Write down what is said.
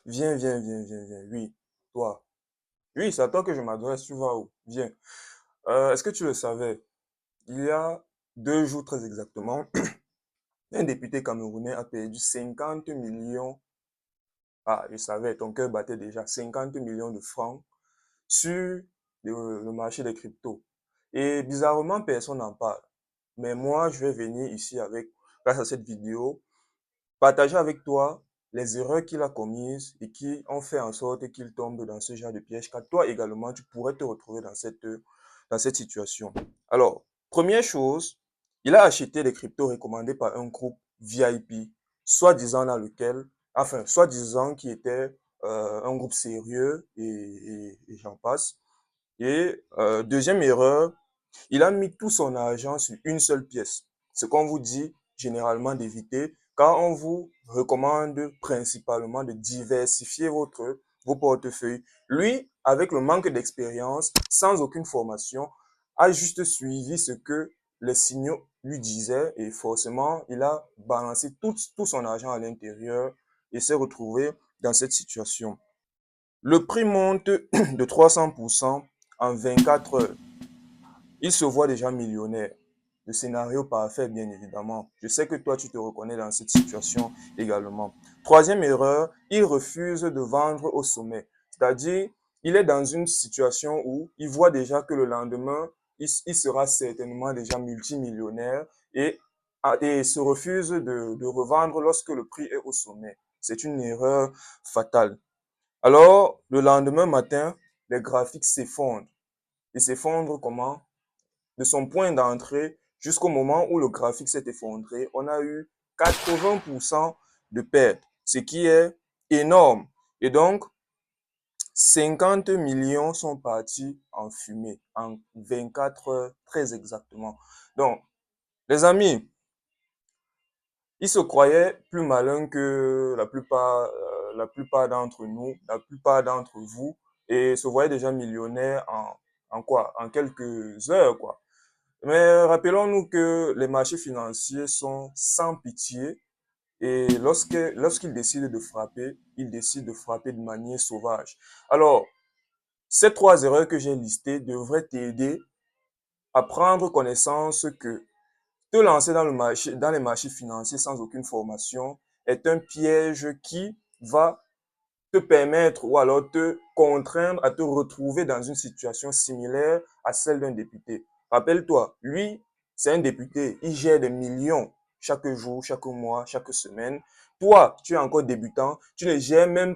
Viens, viens, viens, viens, viens. Oui, toi. Oui, c'est à toi que je m'adresse. Tu vas où? Viens. Est-ce que tu le savais? Il y a 2 jours très exactement, un député camerounais a perdu 50 millions. Ah, je savais, ton cœur battait déjà. 50 millions de francs sur le marché des cryptos. Et bizarrement, personne n'en parle. Mais moi, je vais venir ici avec, grâce à cette vidéo, partager avec toi les erreurs qu'il a commises et qui ont fait en sorte qu'il tombe dans ce genre de piège, car toi également, tu pourrais te retrouver dans cette situation. Alors, première chose, il a acheté des cryptos recommandés par un groupe VIP, soi-disant dans lequel, enfin, soi-disant qui était un groupe sérieux et j'en passe. Et deuxième erreur, il a mis tout son argent sur une seule pièce. Ce qu'on vous dit généralement d'éviter, car on vous recommande principalement de diversifier vos portefeuilles. Lui, avec le manque d'expérience, sans aucune formation, a juste suivi ce que les signaux lui disaient et forcément, il a balancé tout son argent à l'intérieur et s'est retrouvé dans cette situation. Le prix monte de 300% en 24 heures. Il se voit déjà millionnaire. Le scénario parfait, bien évidemment. Je sais que toi, tu te reconnais dans cette situation également. Troisième erreur, il refuse de vendre au sommet. C'est-à-dire, il est dans une situation où il voit déjà que le lendemain, il sera certainement déjà multimillionnaire et, et se refuse de revendre lorsque le prix est au sommet. C'est une erreur fatale. Alors, le lendemain matin, les graphiques s'effondrent. Ils s'effondrent comment? De son point d'entrée jusqu'au moment où le graphique s'est effondré, on a eu 80% de perte, ce qui est énorme. Et donc, 50 millions sont partis en fumée en 24 heures très exactement. Donc, les amis, ils se croyaient plus malins que la plupart d'entre nous, la plupart d'entre vous, et se voyaient déjà millionnaires en quoi? En quelques heures, quoi. Mais rappelons-nous que les marchés financiers sont sans pitié et lorsqu'ils décident de frapper, ils décident de frapper de manière sauvage. Alors, ces 3 erreurs que j'ai listées devraient t'aider à prendre connaissance que te lancer dans les marchés financiers sans aucune formation est un piège qui va te permettre ou alors te contraindre à te retrouver dans une situation similaire à celle d'un député. Rappelle-toi, lui, c'est un député, il gère des millions chaque jour, chaque mois, chaque semaine. Toi, tu es encore débutant, tu ne gères même pas